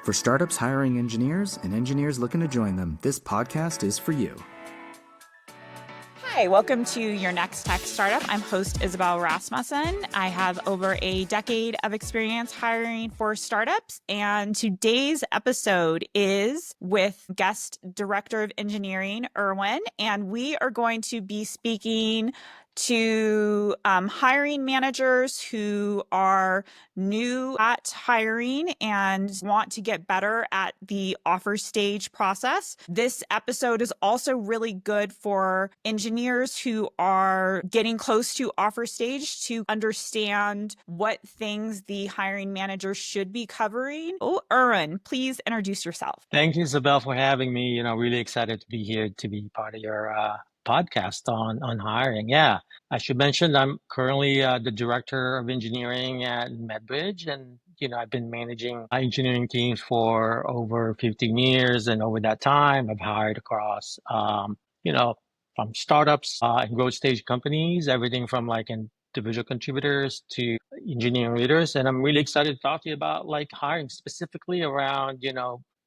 For startups hiring engineers and engineers looking to join them, this podcast is for you. Hi, welcome to Your Next Tech Startup. I'm host Isabel Rasmussen. I have over a decade of experience hiring for startups, and today's episode is with guest director of engineering, Erwin, and we are going to be speaking to hiring managers who are new at hiring and want to get better at the offer stage process. This episode is also really good for engineers who are getting close to offer stage to understand what things the hiring manager should be covering. Oh, Erwin, please introduce yourself. Thank you, Isabel, for having me. Really excited to be here to be part of your podcast on hiring. Yeah, I should mention I'm currently the director of engineering at MedBridge, and I've been managing engineering teams for over 15 years, and over that time, I've hired across from startups and growth stage companies, everything from like individual contributors to engineering leaders, and I'm really excited to talk to you about like hiring specifically around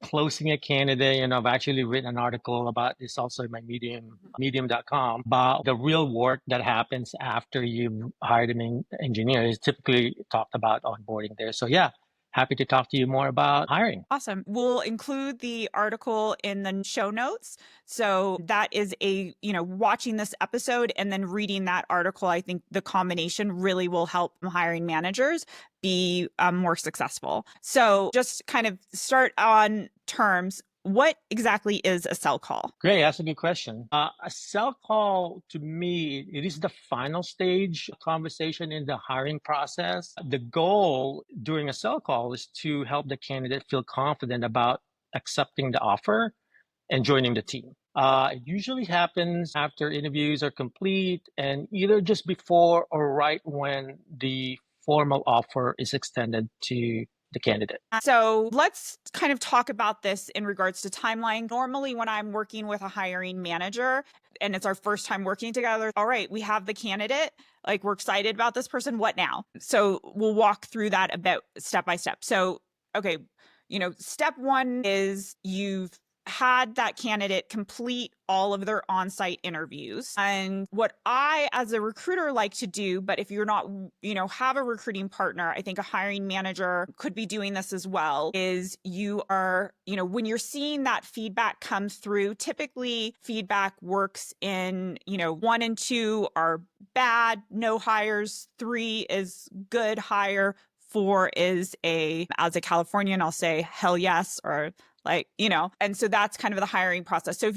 closing a candidate. I've actually written an article about this also in my medium.com about the real work that happens after you've hired an engineer. Is typically talked about onboarding there. So yeah, happy to talk to you more about hiring. Awesome. We'll include the article in the show notes. So that is watching this episode and then reading that article, I think the combination really will help hiring managers be more successful. So just kind of start on terms. What exactly is a sell call? Great, that's a good question. A sell call, to me, it is the final stage conversation in the hiring process. The goal during a sell call is to help the candidate feel confident about accepting the offer and joining the team. It usually happens after interviews are complete and either just before or right when the formal offer is extended to the candidate. So let's kind of talk about this in regards to timeline. Normally, when I'm working with a hiring manager and it's our first time working together, all right, we have the candidate, like we're excited about this person. What now? So we'll walk through that about step by step. So, okay, step one is you've had that candidate complete all of their on-site interviews. And what I, as a recruiter, like to do, but if you're not, have a recruiting partner, I think a hiring manager could be doing this as well, is you are, when you're seeing that feedback come through, typically feedback works in, 1 and 2 are bad, no hires, 3 is good hire, 4 is as a Californian, I'll say hell yes, or and so that's kind of the hiring process. So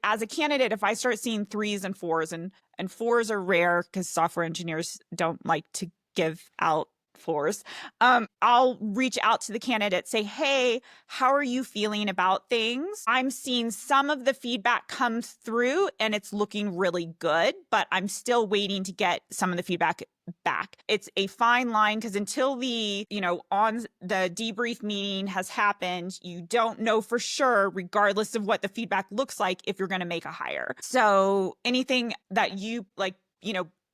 as a candidate, if I start seeing 3s and 4s, and 4s are rare because software engineers don't like to give out 4s, I'll reach out to the candidate, say, hey, how are you feeling about things? I'm seeing some of the feedback come through and it's looking really good, but I'm still waiting to get some of the feedback back. It's a fine line because until the, on the debrief meeting has happened, you don't know for sure, regardless of what the feedback looks like, if you're going to make a hire. So anything that you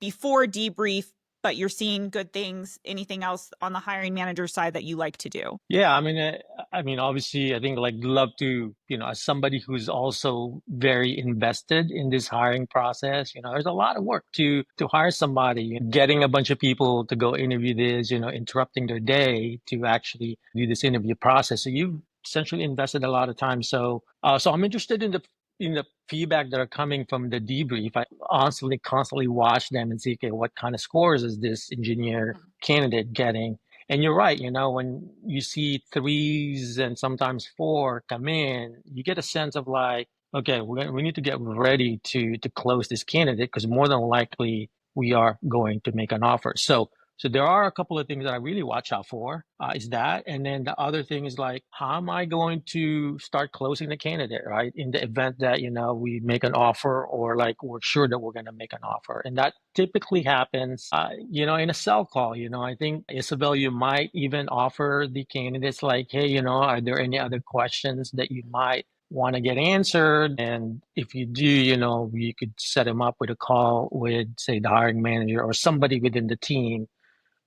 before debrief, but you're seeing good things, anything else on the hiring manager side that you like to do? Yeah, I mean, obviously, I think love to, as somebody who's also very invested in this hiring process, there's a lot of work to hire somebody, getting a bunch of people to go interview this, interrupting their day to actually do this interview process. So you've essentially invested a lot of time. So I'm interested in the feedback that are coming from the debrief. I constantly watch them and see, okay, what kind of scores is this engineer candidate getting? And you're right, when you see 3s and sometimes 4 come in, you get a sense of like, okay, we need to get ready to close this candidate because more than likely we are going to make an offer. So there are a couple of things that I really watch out for, is that. And then the other thing is like, how am I going to start closing the candidate, right? In the event that, we make an offer or like we're sure that we're going to make an offer. And that typically happens, in a sell call. I think, Isabel, you might even offer the candidates like, hey, are there any other questions that you might want to get answered? And if you do, you could set them up with a call with, say, the hiring manager or somebody within the team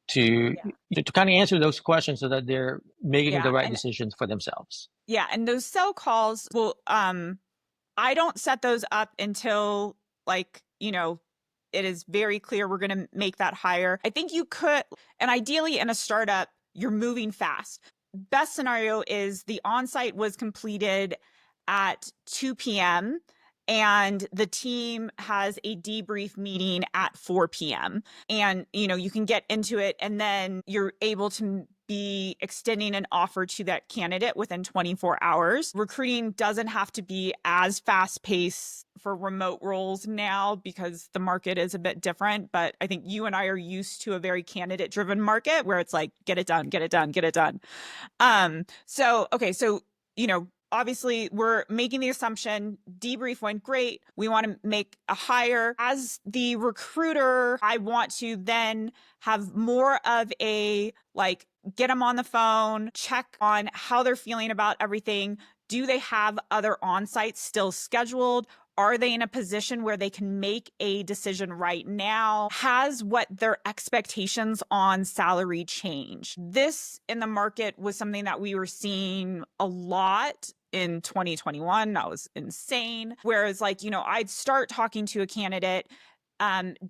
to kind of answer those questions so that they're making the right And decisions for themselves. and those cell calls will I don't set those up until like, it is very clear we're going to make that hire. I think you could, and ideally in a startup, you're moving fast. Best scenario is the onsite was completed at 2 p.m. and the team has a debrief meeting at 4 p.m. And, you can get into it and then you're able to be extending an offer to that candidate within 24 hours. Recruiting doesn't have to be as fast paced for remote roles now because the market is a bit different. But I think you and I are used to a very candidate driven market where it's like, get it done, get it done, get it done. So, obviously we're making the assumption debrief went great. We want to make a hire. As the recruiter, I want to then have more of a get them on the phone, check on how they're feeling about everything. Do they have other on-sites still scheduled? Are they in a position where they can make a decision right now? Has what their expectations on salary changed? This in the market was something that we were seeing a lot in 2021. That was insane. Whereas I'd start talking to a candidate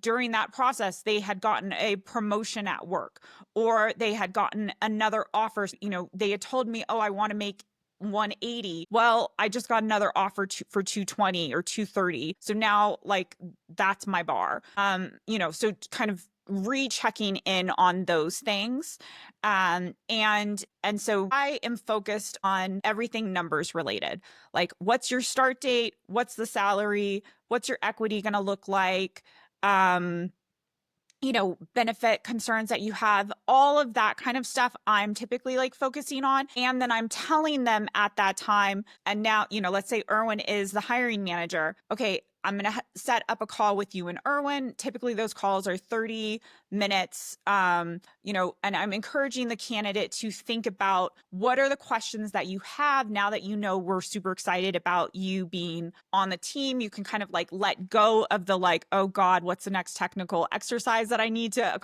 during that process, they had gotten a promotion at work or they had gotten another offer. They had told me, oh, I want to make 180. Well, I just got another offer for 220 or 230. So now that's my bar. So kind of rechecking in on those things. And so I am focused on everything numbers related. Like what's your start date? What's the salary? What's your equity going to look like? Benefit concerns that you have, all of that kind of stuff I'm typically focusing on. And then I'm telling them at that time, and now, let's say Erwin is the hiring manager. Okay, I'm going to set up a call with you and Erwin. Typically those calls are 30 minutes, and I'm encouraging the candidate to think about what are the questions that you have now that we're super excited about you being on the team. You can kind of let go of the oh God, what's the next technical exercise that I need to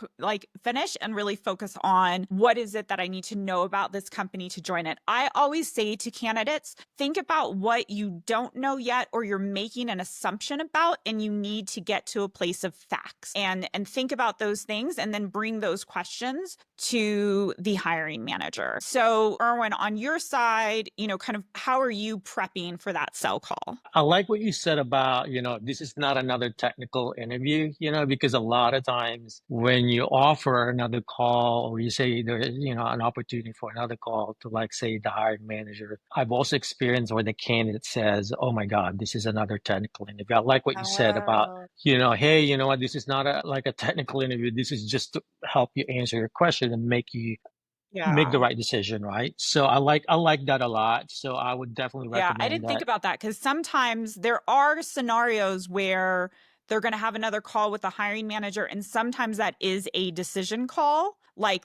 finish and really focus on what is it that I need to know about this company to join it. I always say to candidates, think about what you don't know yet or you're making an assumption about and you need to get to a place of facts and think about those things and then bring those questions to the hiring manager. So Erwin, on your side, kind of how are you prepping for that cell call? I like what you said about, this is not another technical interview, because a lot of times when you offer another call or you say there's, an opportunity for another call to say the hiring manager, I've also experienced where the candidate says, oh my God, this is another technical interview. I like what you said about, hey, you know what, this is not a technical interview. This is just to help you answer your question and make you make the right decision, right? So I like that a lot. So I would definitely recommend that. I didn't think about that because sometimes there are scenarios where they're going to have another call with the hiring manager and sometimes that is a decision call.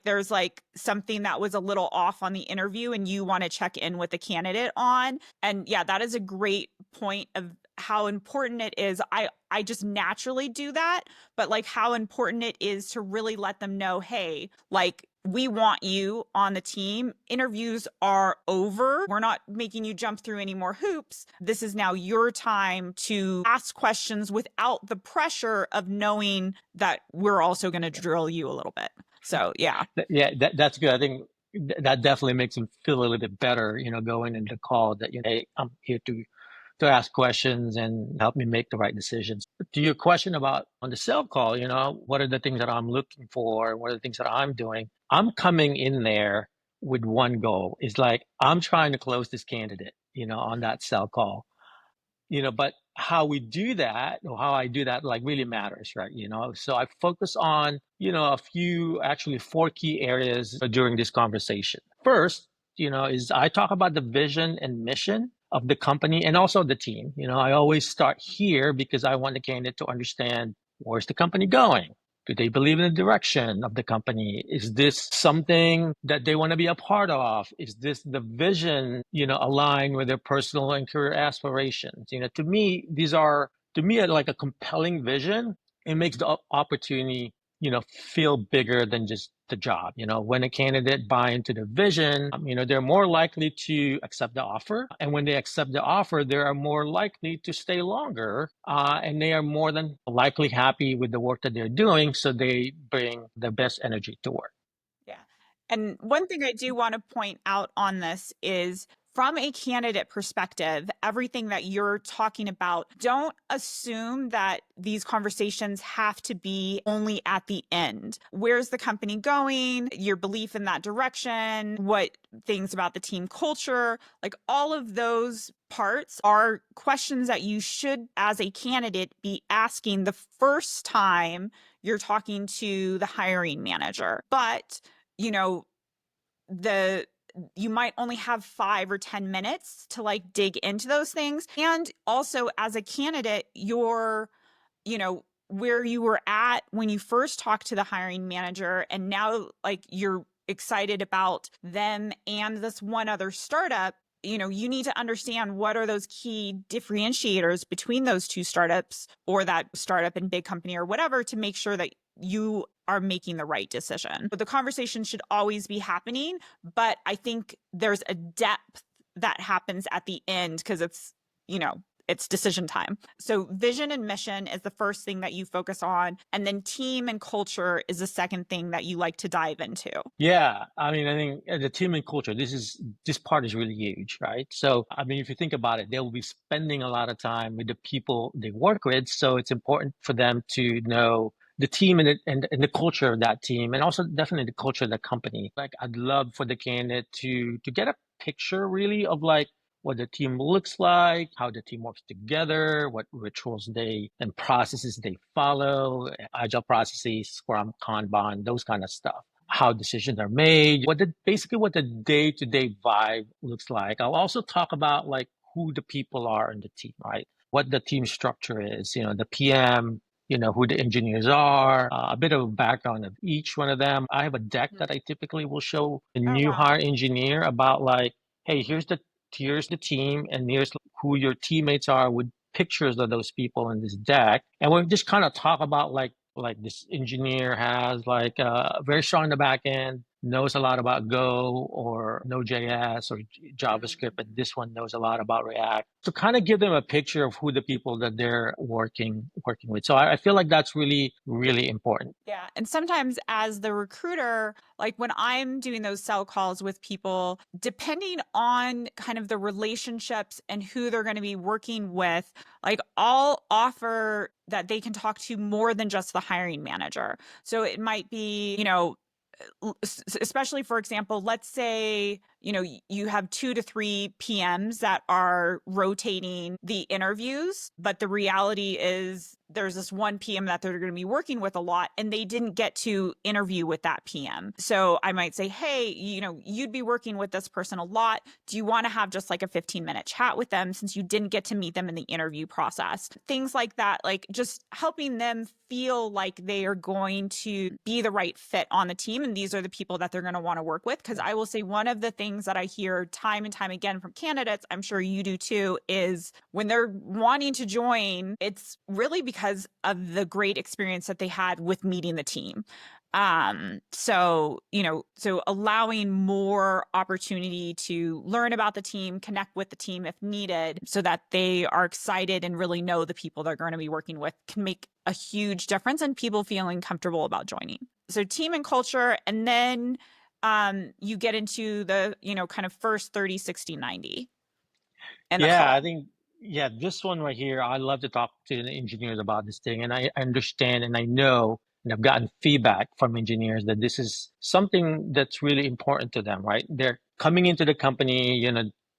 There's something that was a little off on the interview and you want to check in with the candidate on. And that is a great point of how important it is. I just naturally do that, but how important it is to really let them know, hey, we want you on the team. Interviews are over. We're not making you jump through any more hoops. This is now your time to ask questions without the pressure of knowing that we're also going to drill you a little bit. So, that's good. I think that definitely makes them feel a little bit better, going into the call that, hey, I'm here to ask questions and help me make the right decisions. To your question about on the sell call, what are the things that I'm looking for? What are the things that I'm doing? I'm coming in there with one goal. It's I'm trying to close this candidate, on that sell call. But how we do that or how I do that really matters, right? So I focus on, actually 4 key areas during this conversation. First, is I talk about the vision and mission of the company and also the team. I always start here because I want the candidate to understand where's the company going. Do they believe in the direction of the company? Is this something that they want to be a part of? Is this the vision, aligned with their personal and career aspirations? To me, these are like a compelling vision. It makes the opportunity, feel bigger than just the job. When a candidate buy into the vision, they're more likely to accept the offer. And when they accept the offer, they are more likely to stay longer, and they are more than likely happy with the work that they're doing. So they bring the best energy to work. Yeah. And one thing I do want to point out on this is from a candidate perspective, everything that you're talking about, don't assume that these conversations have to be only at the end. Where's the company going? Your belief in that direction? What things about the team culture? Like all of those parts are questions that you should, as a candidate, be asking the first time you're talking to the hiring manager. But you might only have 5 or 10 minutes to like dig into those things. And also as a candidate, you're, where you were at when you first talked to the hiring manager, and now like you're excited about them and this one other startup. You need to understand what are those key differentiators between those two startups or that startup and big company or whatever to make sure that you are making the right decision. But the conversation should always be happening, but I think there's a depth that happens at the end because it's decision time. So vision and mission is the first thing that you focus on. And then team and culture is the second thing that you like to dive into. Yeah. I think the team and culture, this part is really huge, right? So, if you think about it, they'll be spending a lot of time with the people they work with. So it's important for them to know the team and the culture of that team, and also definitely the culture of the company. Like I'd love for the candidate to get a picture really of like what the team looks like, how the team works together, what rituals and processes they follow, agile processes, Scrum, Kanban, those kind of stuff. How decisions are made, basically what the day-to-day vibe looks like. I'll also talk about like who the people are in the team, right? What the team structure is, the PM, who the engineers are, a bit of a background of each one of them. I have a deck that I typically will show a new hire engineer about like, hey, here's the team and here's who your teammates are with pictures of those people in this deck. And we'll just kind of talk about like this engineer has like very strong in the back end, knows a lot about Go or Node.js or JavaScript, but this one knows a lot about React. To kind of give them a picture of who the people that they're working with. So I feel like that's really, really important. Yeah. And sometimes as the recruiter, like when I'm doing those sell calls with people, depending on kind of the relationships and who they're going to be working with, like I'll offer that they can talk to more than just the hiring manager. So it might be, especially for example, let's say, you have 2 to 3 PMs that are rotating the interviews, but the reality is there's this one PM that they're going to be working with a lot and they didn't get to interview with that PM. So I might say, hey, you'd be working with this person a lot. Do you want to have just like a 15-minute chat with them since you didn't get to meet them in the interview process? Things like that, like just helping them feel like they are going to be the right fit on the team. And these are the people that they're going to want to work with. Because I will say one of the things that I hear time and time again from candidates, I'm sure you do too, is when they're wanting to join, it's really because of the great experience that they had with meeting the team. So allowing more opportunity to learn about the team, connect with the team if needed, so that they are excited and really know the people they're going to be working with can make a huge difference in people feeling comfortable about joining. So team and culture, and then you get into the, kind of first 30, 60, 90. And I think, this one right here, I love to talk to the engineers about this thing. And I understand and I know, and I've gotten feedback from engineers that this is something that's really important to them, right? They're coming into the company,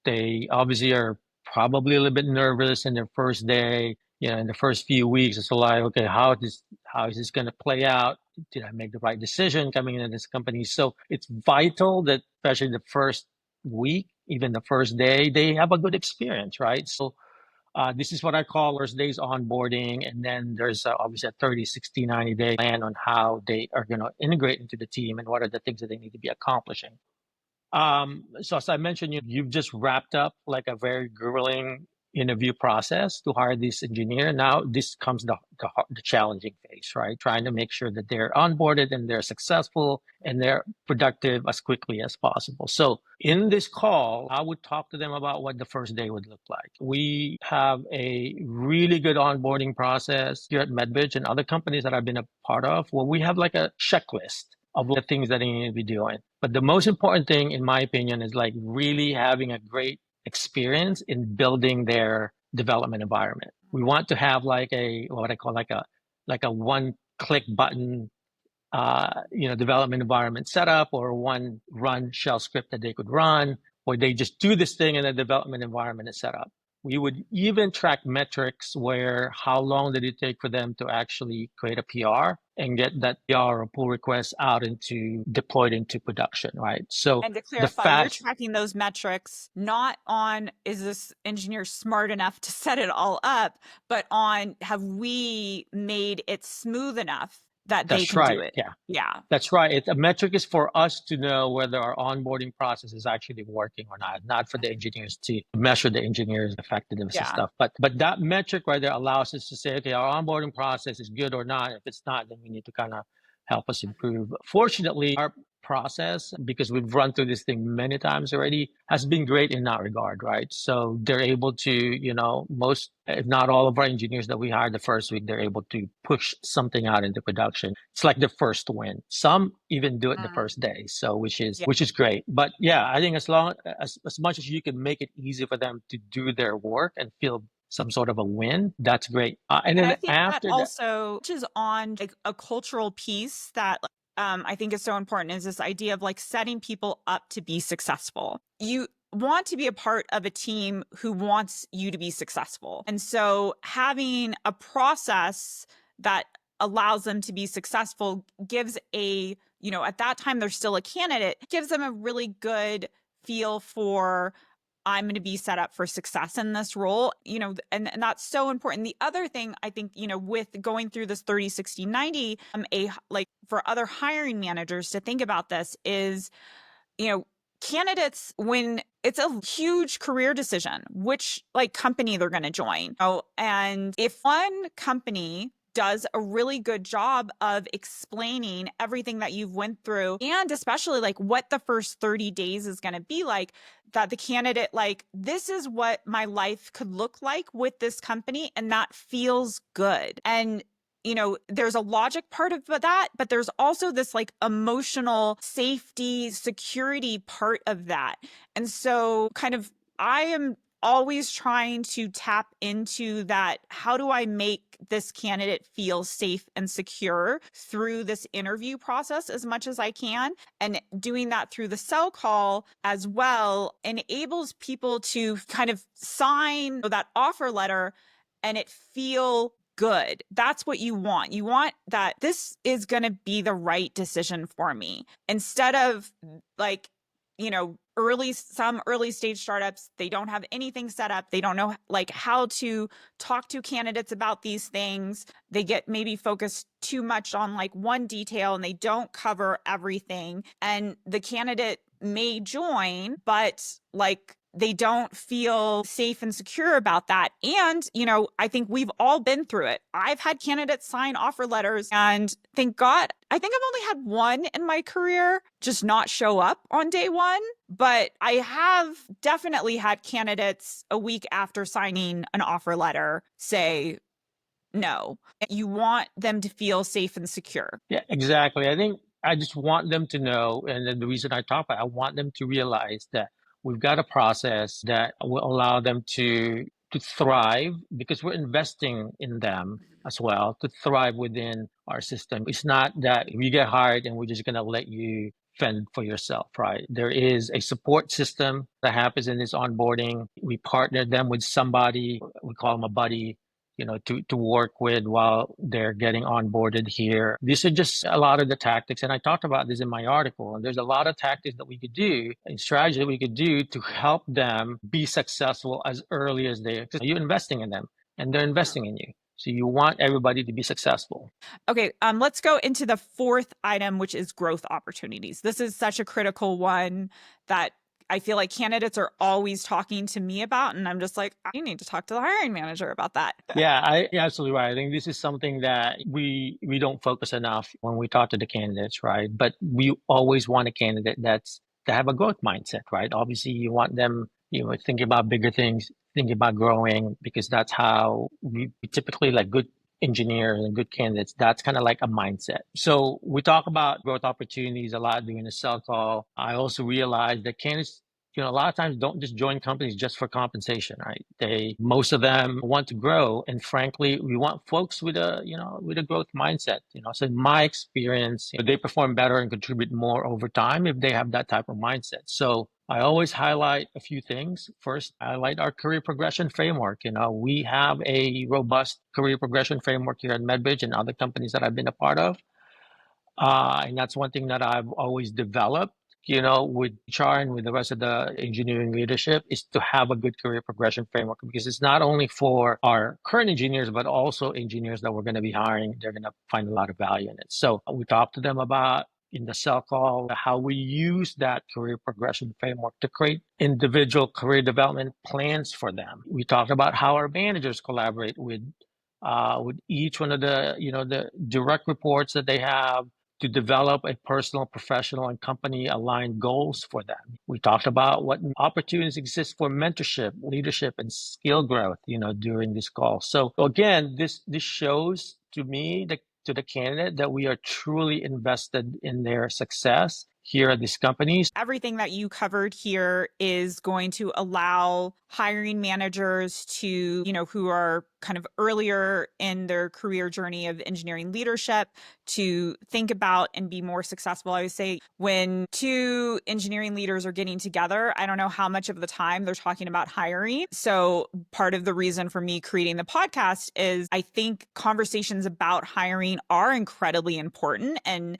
they obviously are probably a little bit nervous in their first day, in the first few weeks. It's like, okay, how is this going to play out? Did I make the right decision coming into this company? So it's vital that, especially the first week, even the first day, they have a good experience, right? So this is what I call first days onboarding. And then there's obviously a 30, 60, 90-day plan on how they are going to integrate into the team and what are the things that they need to be accomplishing. So as I mentioned, you've just wrapped up like a very grueling, interview process to hire this engineer. Now this comes the challenging phase, right? Trying to make sure that they're onboarded and they're successful and they're productive as quickly as possible. So in this call, I would talk to them about what the first day would look like. We have a really good onboarding process here at MedBridge and other companies that I've been a part of, where we have like a checklist of the things that they need to be doing. But the most important thing, in my opinion, is like really having a great experience in building their development environment. We want to have like what I call like a one click button development environment set up, or one run shell script that they could run, or they just do this thing and the development environment is set up. We would even track metrics where how long did it take for them to actually create a PR and get that PR or pull request out into deployed into production, right? So And to clarify, you're tracking those metrics not on is this engineer smart enough to set it all up, but on have we made it smooth enough that they can do it. Yeah. That's right. A metric is for us to know whether our onboarding process is actually working or not for the engineers to measure the engineers' effectiveness and stuff. But that metric right there allows us to say, okay, our onboarding process is good or not. If it's not, then we need to kind of help us improve. Fortunately, our process, because we've run through this thing many times already, has been great in that regard, right? So they're able to, most, if not all of our engineers that we hired the first week, they're able to push something out into production. It's like the first win. Some even do it the first day, so which is great. But yeah, I think as much as you can make it easy for them to do their work and feel some sort of a win, that's great. And then I think after that also touches on like a cultural piece that I think is so important, is this idea of like setting people up to be successful. You want to be a part of a team who wants you to be successful. And so having a process that allows them to be successful gives at that time they're still a candidate, gives them a really good feel for, I'm going to be set up for success in this role, and that's so important. The other thing I think, with going through this 30, 60, 90, for other hiring managers to think about this is, candidates, when it's a huge career decision, which company they're going to join. And if one company does a really good job of explaining everything that you've went through, and especially what the first 30 days is going to be like, that the candidate, this is what my life could look like with this company, and that feels good. And there's a logic part of that, but there's also this emotional safety, security part of that. And so I am always trying to tap into that. How do I make this candidate feel safe and secure through this interview process as much as I can? And doing that through the cell call as well enables people to kind of sign that offer letter and it feel good. That's what you want. You want that this is going to be the right decision for me, instead of some early stage startups, they don't have anything set up. They don't know how to talk to candidates about these things. They get maybe focused too much on one detail and they don't cover everything. And the candidate may join, but they don't feel safe and secure about that. And, I think we've all been through it. I've had candidates sign offer letters, and thank God, I think I've only had one in my career just not show up on day one. But I have definitely had candidates a week after signing an offer letter say no. You want them to feel safe and secure. Yeah, exactly. I think I just want them to know, and then the reason I talk about it, I want them to realize that we've got a process that will allow them to thrive, because we're investing in them as well to thrive within our system. It's not that we get hired and we're just going to let you fend for yourself, right? There is a support system that happens in this onboarding. We partner them with somebody, we call them a buddy, to work with while they're getting onboarded here. These are just a lot of the tactics. And I talked about this in my article. And there's a lot of tactics that we could do and strategy that we could do to help them be successful as early as you're investing in them and they're investing in you. So you want everybody to be successful. Okay, let's go into the fourth item, which is growth opportunities. This is such a critical one that I feel like candidates are always talking to me about, and I'm just like, I need to talk to the hiring manager about that. Yeah, you're absolutely right. I think this is something that we don't focus enough when we talk to the candidates, right? But we always want a candidate to have a growth mindset, right? Obviously, you want them, thinking about bigger things, thinking about growing, because that's how we typically, like, good engineers and good candidates, that's kind of like a mindset. So we talk about growth opportunities a lot during the sell call. I also realize that candidates, a lot of times don't just join companies just for compensation, right? Most of them want to grow. And frankly, we want folks with a growth mindset, so in my experience, they perform better and contribute more over time if they have that type of mindset. So I always highlight a few things. First, I highlight our career progression framework. We have a robust career progression framework here at MedBridge and other companies that I've been a part of. And that's one thing that I've always developed, with HR and with the rest of the engineering leadership, is to have a good career progression framework, because it's not only for our current engineers, but also engineers that we're going to be hiring. They're going to find a lot of value in it. So we talk to them about, in the cell call, how we use that career progression framework to create individual career development plans for them. We talked about how our managers collaborate with each one of the direct reports that they have, to develop a personal, professional, and company aligned goals for them. We talked about what opportunities exist for mentorship, leadership, and skill growth, during this call. So again, this shows to me, to the candidate, that we are truly invested in their success here at these companies. Everything that you covered here is going to allow hiring managers to, who are kind of earlier in their career journey of engineering leadership, to think about and be more successful. I would say when two engineering leaders are getting together, I don't know how much of the time they're talking about hiring. So part of the reason for me creating the podcast is I think conversations about hiring are incredibly important. And,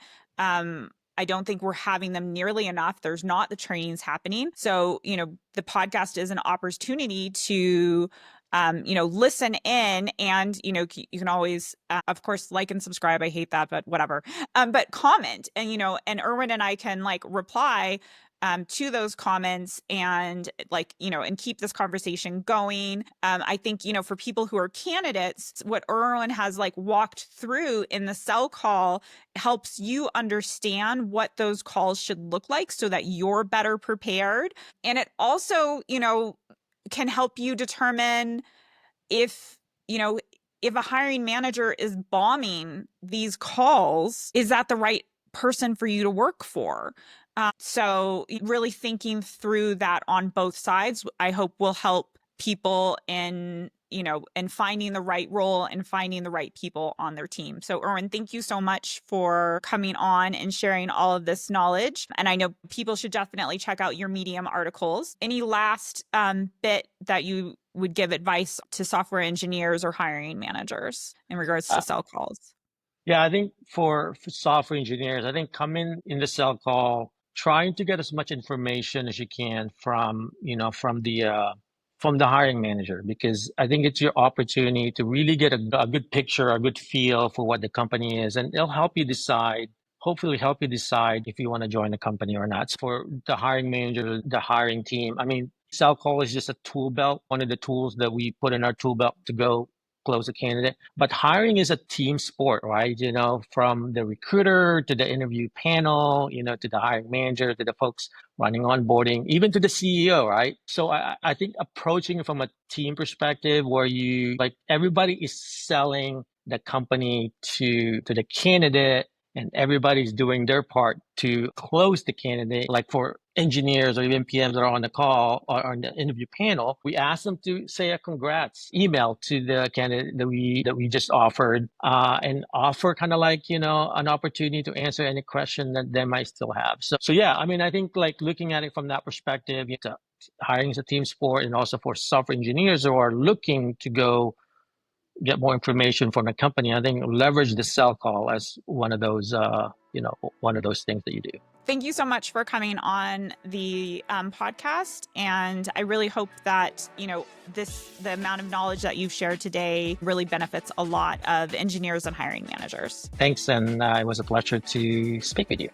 I don't think we're having them nearly enough. There's not the trainings happening. So, the podcast is an opportunity to, listen in, and, you can always, of course, like and subscribe. I hate that, but whatever. But comment, and, and Erwin and I can reply to those comments, and and keep this conversation going. I think, for people who are candidates, what Erwin has walked through in the cell call helps you understand what those calls should look like so that you're better prepared. And it also, can help you determine if, if a hiring manager is bombing these calls, is that the right person for you to work for? So really thinking through that on both sides, I hope will help people in, in finding the right role and finding the right people on their team. So Erwin, thank you so much for coming on and sharing all of this knowledge. And I know people should definitely check out your Medium articles. Any last bit that you would give advice to software engineers or hiring managers in regards to cell calls? Yeah, I think for software engineers, I think come in the cell call, trying to get as much information as you can from the hiring manager, because I think it's your opportunity to really get a good picture, a good feel for what the company is, and it'll help you decide. Hopefully help you decide if you want to join the company or not. For the hiring manager, the hiring team, I mean, cell call is just a tool belt, one of the tools that we put in our tool belt to go close a candidate. But hiring is a team sport, right? From the recruiter to the interview panel, to the hiring manager, to the folks running onboarding, even to the CEO, right? So I think approaching it from a team perspective, where everybody is selling the company to the candidate, and everybody's doing their part to close the candidate. Like for engineers or even PMs that are on the call or on the interview panel, we ask them to say a congrats email to the candidate that we just offered, and offer kind of an opportunity to answer any question that they might still have. So yeah, I mean, I think looking at it from that perspective, hiring is a team sport, and also for software engineers who are looking to go get more information from the company, I think leverage the cell call as one of those things that you do. Thank you so much for coming on the podcast. And I really hope that, the amount of knowledge that you've shared today really benefits a lot of engineers and hiring managers. Thanks. And it was a pleasure to speak with you.